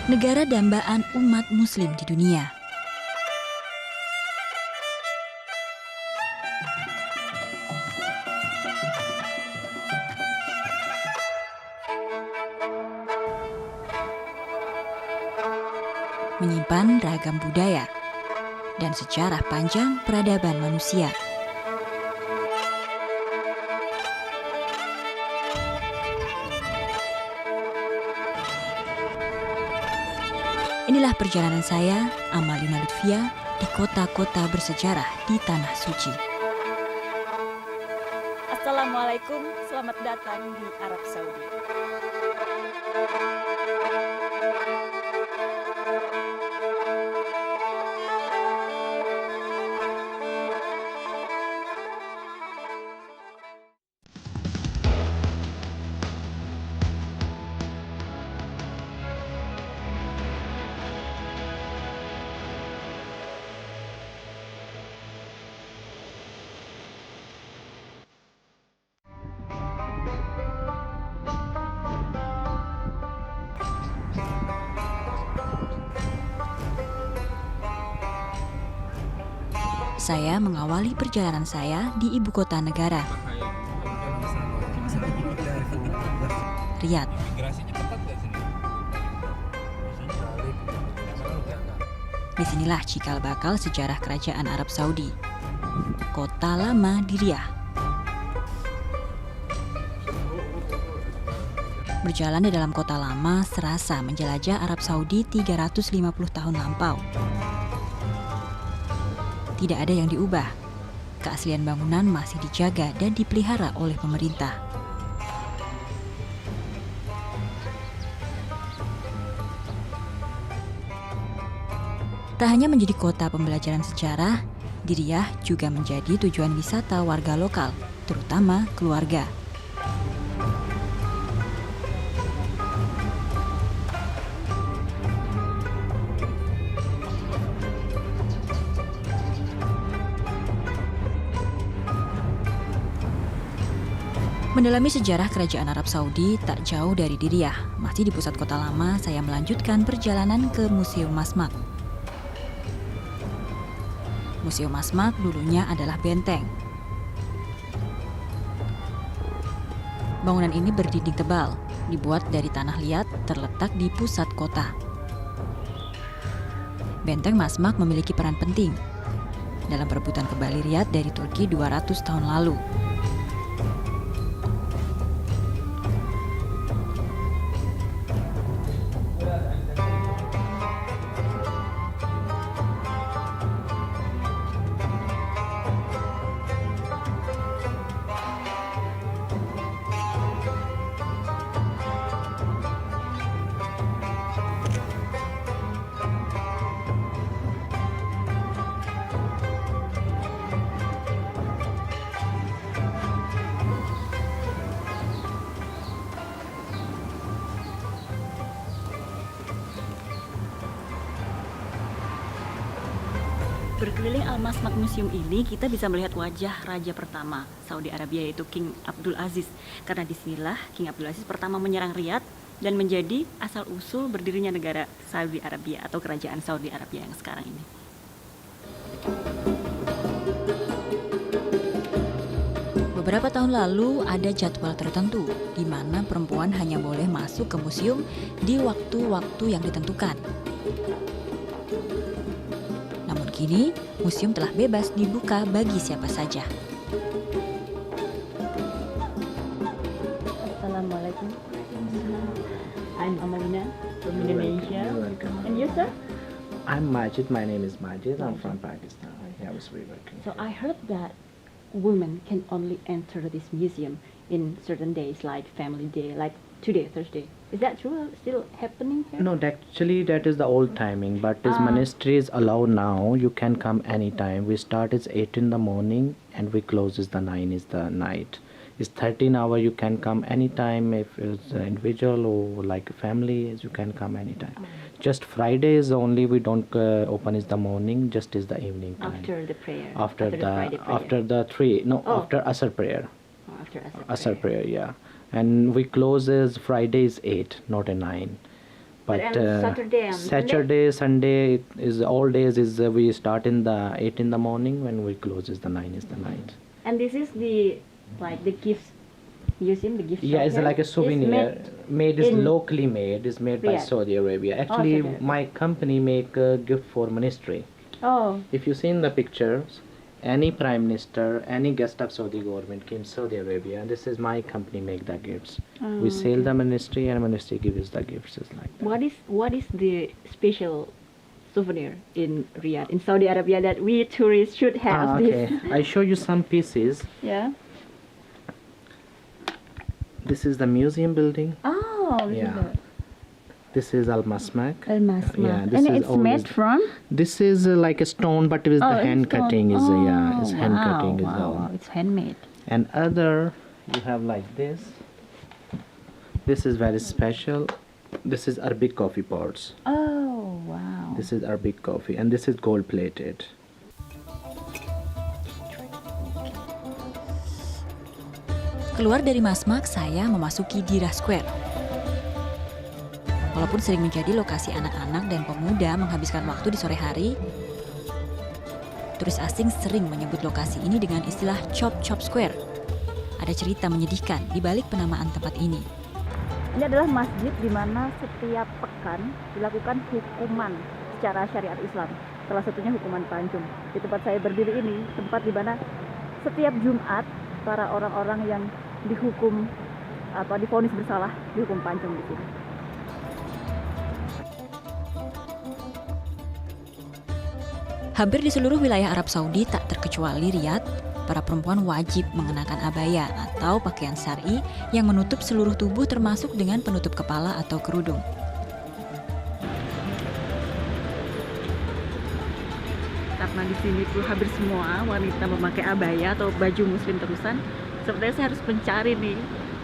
negara dambaan umat Muslim di dunia. Menyimpan ragam budaya dan sejarah panjang peradaban manusia. Inilah perjalanan saya, Amalina Lutfia, di kota-kota bersejarah di Tanah Suci. Assalamualaikum, selamat datang di Arab Saudi. Saya mengawali perjalanan saya di ibu kota negara, Riyadh. Disinilah cikal bakal sejarah kerajaan Arab Saudi, kota lama di Riyadh. Berjalan di dalam kota lama serasa menjelajah Arab Saudi 350 tahun lampau. Tidak ada yang diubah. Keaslian bangunan masih dijaga dan dipelihara oleh pemerintah. Tak hanya menjadi kota pembelajaran sejarah, Riyadh juga menjadi tujuan wisata warga lokal, terutama keluarga. Mendalami sejarah kerajaan Arab Saudi tak jauh dari Riyadh, masih di pusat kota lama, saya melanjutkan perjalanan ke Museum Masmak. Museum Masmak dulunya adalah benteng. Bangunan ini berdinding tebal, dibuat dari tanah liat, terletak di pusat kota. Benteng Masmak memiliki peran penting dalam perebutan kembali Riyadh dari Turki 200 tahun lalu. Berkeliling Al-Masmak Museum ini, kita bisa melihat wajah raja pertama Saudi Arabia, yaitu King Abdul Aziz. Karena disinilah King Abdul Aziz pertama menyerang Riyadh dan menjadi asal-usul berdirinya negara Saudi Arabia atau kerajaan Saudi Arabia yang sekarang ini. Beberapa tahun lalu ada jadwal tertentu di mana perempuan hanya boleh masuk ke museum di waktu-waktu yang ditentukan. Namun kini, museum telah bebas dibuka bagi siapa saja. Assalamualaikum. I'm Amalina from Indonesia. And you, sir? I'm Majid. My name is Majid. I'm from Pakistan. I was working. So I heard that women can only enter this museum in certain days, like Family Day, like today, Thursday. Is that true? Still happening here? No, actually that is the old timing, but this ministry is allowed now. You can come anytime. We start is 8 in the morning and we close is the 9 is the night. It's 13 hour. You can come anytime. If it's an individual or like a family, you can come anytime. Just Friday is only we don't open is the morning. Just is the evening time. After the prayer. After the Friday prayer. after the after Asr prayer. After Asr prayer, yeah. And we close is Friday is 8, not a 9. But on Saturday and Sunday? Saturday, Sunday is all days is we start in the 8 in the morning, when we close is the 9 is the night. And this is the gifts using the gift shop Yeah, it's here? like a souvenir. Made is in locally made. Is made by Riyadh. Saudi Arabia. Actually, Saudi Arabia. my company make a gift for ministry. Oh, If you see in the pictures, any prime minister, any guest of Saudi government came Saudi Arabia. This is my company make the gifts. We sell the ministry, and ministry gives the gifts. It's like that. what is the special souvenir in Riyadh, in Saudi Arabia, that we tourists should have Okay, this? I show you some pieces. Yeah. This is the museum building. Oh, this Yeah. is the This is Al Masmak. Al-Masmak. Yeah, this And is it's always- made from? This is like a stone, but with Oh, the it's hand stone. cutting is yeah, it's hand wow, cutting is wow, all. wow, it's handmade. And other, you have like this. This is very special. This is Arabic coffee pots. Oh, wow. This is Arabic coffee, and this is gold plated. Keluar dari Masmak, saya memasuki Dirah Square. Walaupun sering menjadi lokasi anak-anak dan pemuda menghabiskan waktu di sore hari, turis asing sering menyebut lokasi ini dengan istilah Chop Chop Square. Ada cerita menyedihkan di balik penamaan tempat ini. Ini adalah masjid di mana setiap pekan dilakukan hukuman secara syariat Islam. Salah satunya hukuman pancung. Di tempat saya berdiri ini, tempat di mana setiap Jumat para orang-orang yang dihukum divonis bersalah dihukum pancung di sini. Hampir di seluruh wilayah Arab Saudi tak terkecuali Riyadh, para perempuan wajib mengenakan abaya atau pakaian syar'i yang menutup seluruh tubuh termasuk dengan penutup kepala atau kerudung. Karena di sini tuh hampir semua wanita memakai abaya atau baju muslim terusan, sebenarnya saya harus mencari nih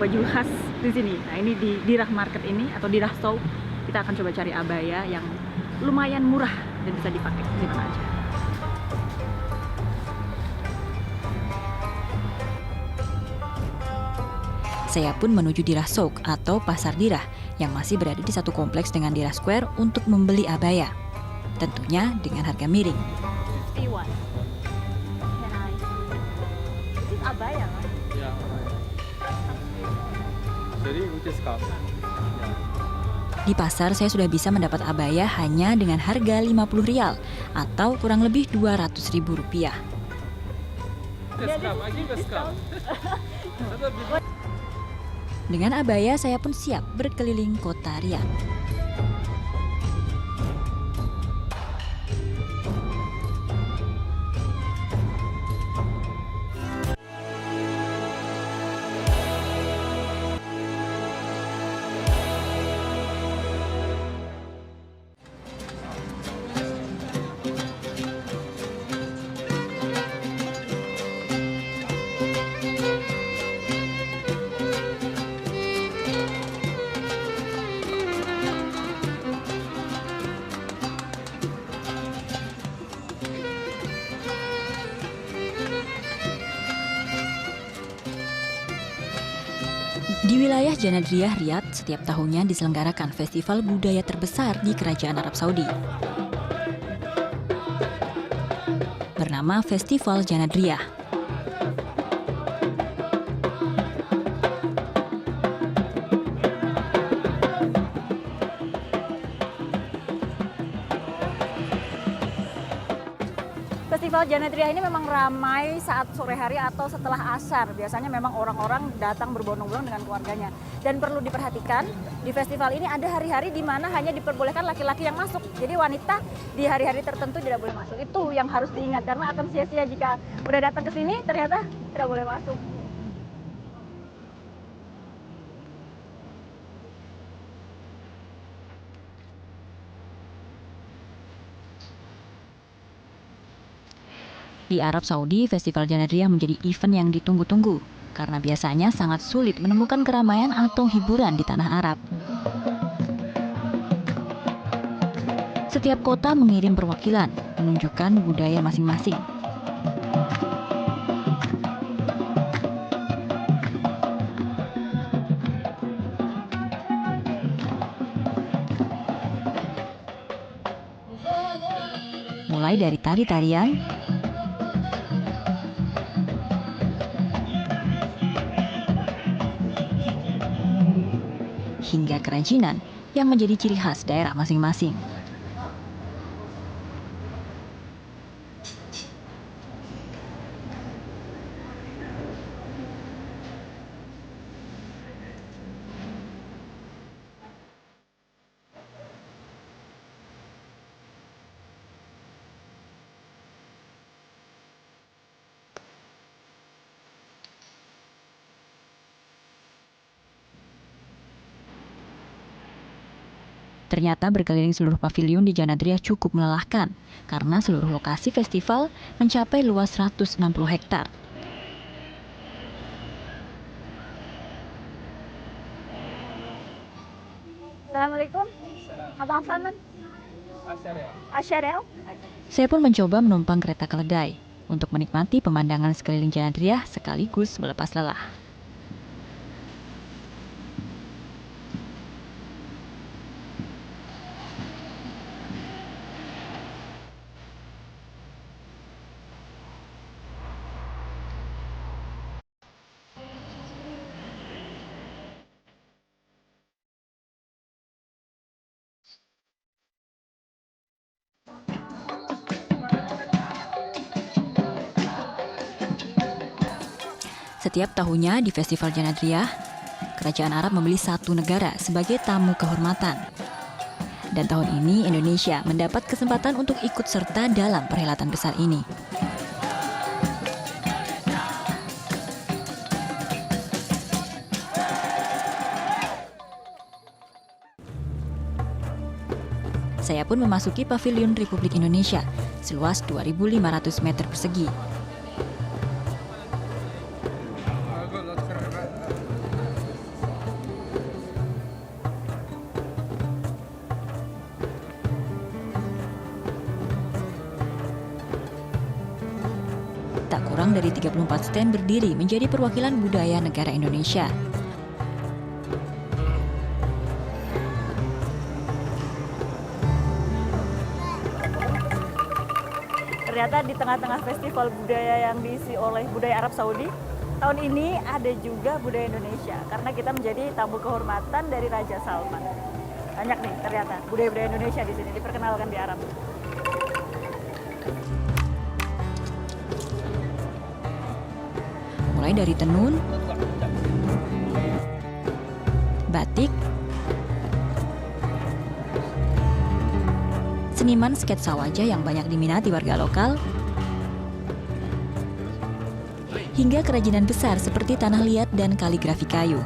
baju khas di sini. Nah, ini di Dirah Market ini atau Dirah Souk, kita akan coba cari abaya yang lumayan murah dan bisa dipakai di mana aja. Saya pun menuju Dirah Souk atau Pasar Dirah yang masih berada di satu kompleks dengan Dirah Square untuk membeli abaya. Tentunya dengan harga miring. This is abaya, right? Yeah. Sorry, which is cup? Di pasar saya sudah bisa mendapat abaya hanya dengan harga 50 rial atau kurang lebih 200 ribu rupiah. Yes, cup. I give us cup. Dengan abaya saya pun siap berkeliling kota Riyadh. Di wilayah Janadriyah, Riyadh, setiap tahunnya diselenggarakan festival budaya terbesar di Kerajaan Arab Saudi. Bernama Festival Janadriyah. Festival Janadriyah ini memang ramai saat sore hari atau setelah asar. Biasanya memang orang-orang datang berbondong-bondong dengan keluarganya. Dan perlu diperhatikan, di festival ini ada hari-hari di mana hanya diperbolehkan laki-laki yang masuk. Jadi wanita di hari-hari tertentu tidak boleh masuk. Itu yang harus diingat karena akan sia-sia jika udah datang ke sini ternyata tidak boleh masuk. Di Arab Saudi, Festival Janadriyah menjadi event yang ditunggu-tunggu karena biasanya sangat sulit menemukan keramaian atau hiburan di tanah Arab. Setiap kota mengirim perwakilan menunjukkan budaya masing-masing. Mulai dari tari-tarian, hingga kerajinan yang menjadi ciri khas daerah masing-masing. Ternyata berkeliling seluruh pavilion di Janadria cukup melelahkan karena seluruh lokasi festival mencapai luas 160 hektar. Assalamualaikum. Abang Salman. Asyarel. Saya pun mencoba menumpang kereta keledai untuk menikmati pemandangan sekeliling Janadria sekaligus melepas lelah. Setiap tahunnya di Festival Janadria, Kerajaan Arab memilih satu negara sebagai tamu kehormatan. Dan tahun ini Indonesia mendapat kesempatan untuk ikut serta dalam perhelatan besar ini. Saya pun memasuki Pavilion Republik Indonesia seluas 2.500 meter persegi. Tak kurang dari 34 stand berdiri menjadi perwakilan budaya negara Indonesia. Ternyata di tengah-tengah festival budaya yang diisi oleh budaya Arab Saudi, tahun ini ada juga budaya Indonesia karena kita menjadi tamu kehormatan dari Raja Salman. Banyak nih ternyata budaya-budaya Indonesia di sini diperkenalkan di Arab. Mulai dari tenun, batik, seniman sketsa wajah yang banyak diminati warga lokal, hingga kerajinan besar seperti tanah liat dan kaligrafi kayu.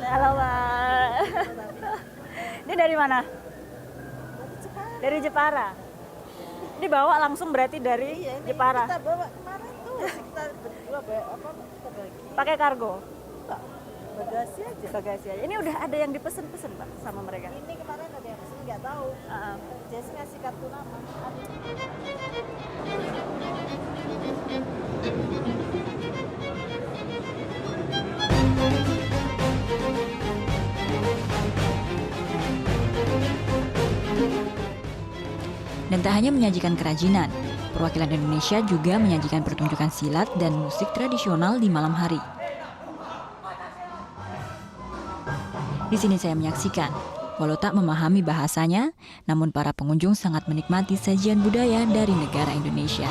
Halo, Mbak. Ini dari mana? Dari Jepara. Ini bawa langsung berarti dari Jepara. Kita bawa kemarin tuh kita berdua kita bagi. Pakai kargo. Bagasi aja. Bagasi aja. Ini udah ada yang dipesen-pesen, Pak, sama mereka. Ini kemarin ada yang pesen nggak tahu. Jesse ngasih kartu nama. Dan tak hanya menyajikan kerajinan, perwakilan Indonesia juga menyajikan pertunjukan silat dan musik tradisional di malam hari. Di sini saya menyaksikan, walau tak memahami bahasanya, namun para pengunjung sangat menikmati sajian budaya dari negara Indonesia.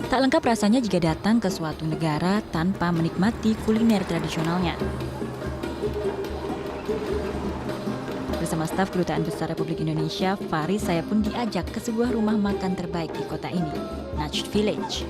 Tak lengkap rasanya jika datang ke suatu negara tanpa menikmati kuliner tradisionalnya. Bersama staf Kedutaan Besar Republik Indonesia, Faris, saya pun diajak ke sebuah rumah makan terbaik di kota ini, Najd Village.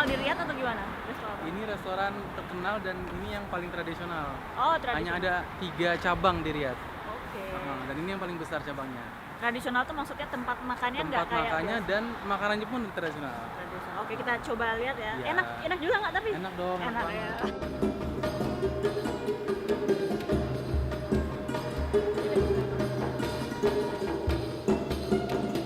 terkenal di Riyadh atau gimana? Restoran? Ini restoran terkenal dan ini yang paling tradisional. Oh, Hanya tradisional. ada 3 cabang di Riyadh. Oke. Dan ini yang paling besar cabangnya. Tradisional tuh maksudnya tempat makannya nggak Tempat kayak makannya biasa? dan makanannya pun tradisional. Tradisional. Oke, kita coba lihat ya. Iya. Enak juga nggak tapi? Enak dong. Enak ya.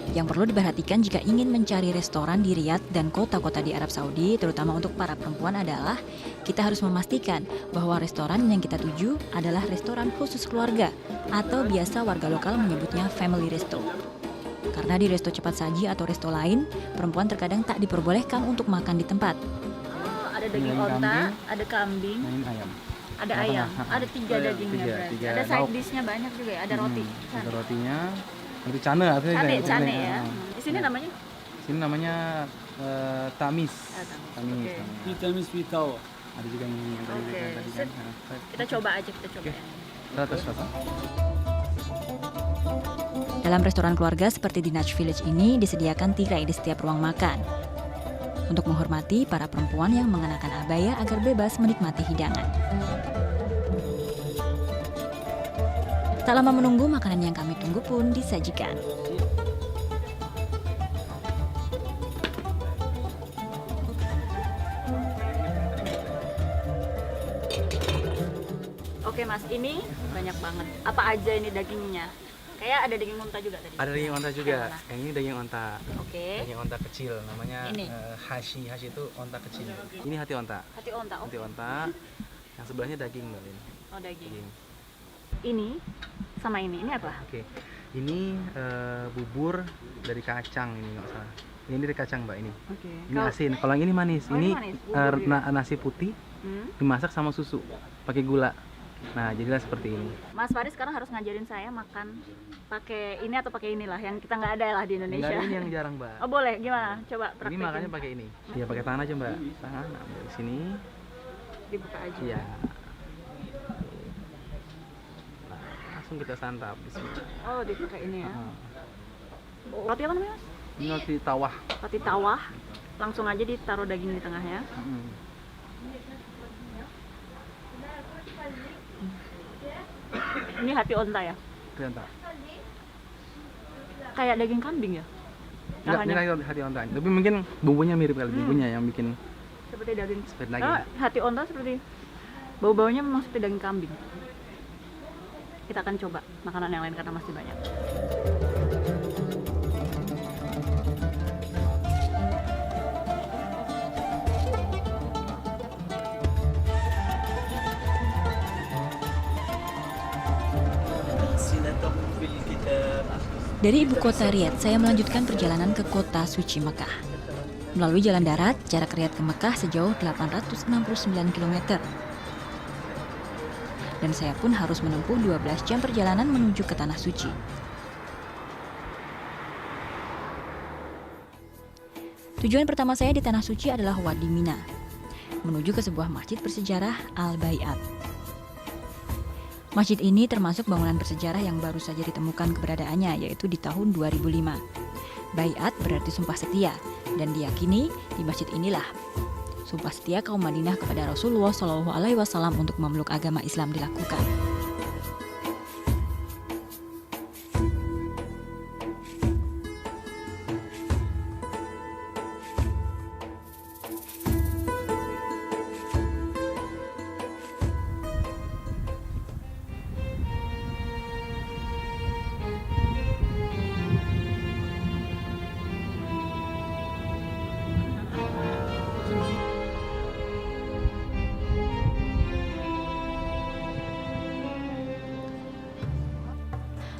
Yang perlu diperhatikan jika ingin mencari restoran di Riyadh dan kota-kota di Arab Saudi, terutama untuk para perempuan adalah kita harus memastikan bahwa restoran yang kita tuju adalah restoran khusus keluarga atau biasa warga lokal menyebutnya family resto. Karena di resto cepat saji atau resto lain, perempuan terkadang tak diperbolehkan untuk makan di tempat. Oh, ada daging Daging onta, kambing. ada kambing, Nah, ini ayam. ada ayam, ada 3 Oh, iya, dagingnya tiga, berarti. tiga Ada side lauk. dish-nya banyak juga ya, ada roti. Ada rotinya. Nanti cane artinya. Cane ya. Di sini namanya? Sini namanya tamis. Tamis. Tamis. Oke. namanya. Vitamis Vitao. Ada juga yang tadi Oke. tadi Sip. kan. Nah, Kita coba aja, kita coba. Oke. Ratus rasa. Dalam restoran keluarga seperti di Najj Village ini disediakan tirai di setiap ruang makan. Untuk menghormati para perempuan yang mengenakan abaya agar bebas menikmati hidangan. Tak lama menunggu, makanan yang kami tunggu pun disajikan. Oke Mas, ini banyak banget. Apa aja ini dagingnya? Kayak ada daging unta juga tadi. Ada daging onta juga. Yang mana? Yang ini daging onta. Oke. Daging onta kecil namanya Ini? hashi. Hashi itu onta kecil. Ini hati onta. Hati onta. Oh, Hati onta. Yang sebelahnya daging, Mbak Lin. oh daging. Daging. Ini sama ini apa? Oke. Ini bubur dari kacang ini nggak salah. Ini dari kacang, Mbak, ini. Oke. Ini asin. Kalau yang ini manis. Oh, ini ini manis. Bubur juga. nasi putih dimasak sama susu pakai gula. Nah, jadilah seperti ini. Mas Faris sekarang harus ngajarin saya makan pakai ini atau pakai inilah yang kita nggak ada lah di Indonesia. Enggak, ini yang jarang, Mbak. Oh boleh, gimana? Coba Ini praktekin. makannya pakai ini. Iya, pakai tangan aja, Mbak. Tangan nah, dari sini. Dibuka aja. Iya. Nah, langsung kita santap. Bismillah. Oh dipakai ini ya. Ah. Roti apa namanya Mas? Ini roti tawah. Roti tawah. Langsung aja ditaruh daging di tengahnya. Ini hati onta ya? Ternyata. Kayak daging kambing ya? Enggak, ini Tengahnya. hati onta. Tapi mungkin bumbunya mirip kali, bumbunya yang bikin Seperti daging. seperti daging. Oh, hati onta seperti bau-baunya memang seperti daging kambing. Kita akan coba makanan yang lain karena masih banyak. Dari ibu kota Riyadh, saya melanjutkan perjalanan ke kota suci Mekah. Melalui jalan darat, jarak Riyadh ke Mekah sejauh 869 km. Dan saya pun harus menempuh 12 jam perjalanan menuju ke Tanah Suci. Tujuan pertama saya di Tanah Suci adalah Wadi Mina, menuju ke sebuah masjid bersejarah Al-Bai'at. Masjid ini termasuk bangunan bersejarah yang baru saja ditemukan keberadaannya, yaitu di tahun 2005. Bai'at berarti sumpah setia, dan diyakini di masjid inilah sumpah setia kaum Madinah kepada Rasulullah SAW untuk memeluk agama Islam dilakukan.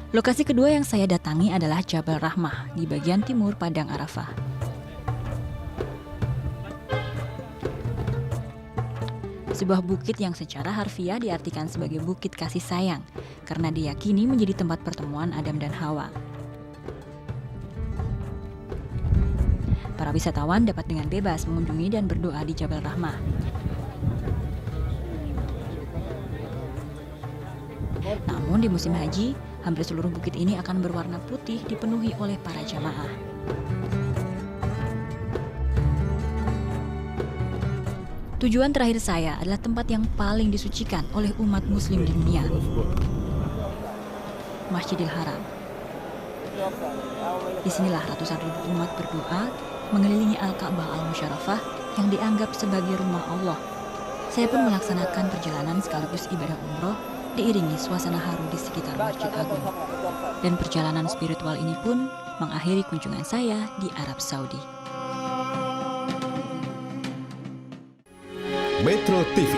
Lokasi kedua yang saya datangi adalah Jabal Rahmah di bagian timur Padang Arafah. Sebuah bukit yang secara harfiah diartikan sebagai bukit kasih sayang karena diyakini menjadi tempat pertemuan Adam dan Hawa. Para wisatawan dapat dengan bebas mengunjungi dan berdoa di Jabal Rahmah. Namun di musim haji, hampir seluruh bukit ini akan berwarna putih dipenuhi oleh para jamaah. Tujuan terakhir saya adalah tempat yang paling disucikan oleh umat muslim di dunia, Masjidil Haram. Disinilah ratusan ribu umat berdoa mengelilingi Al-Ka'bah Al-Musyarrafah yang dianggap sebagai rumah Allah. Saya pun melaksanakan perjalanan sekaligus ibadah umroh diiringi suasana haru di sekitar Masjid Agung. Dan perjalanan spiritual ini pun mengakhiri kunjungan saya di Arab Saudi. Metro TV.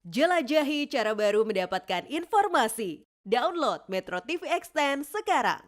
Jelajahi cara baru mendapatkan informasi. Download Metro TV Extend sekarang.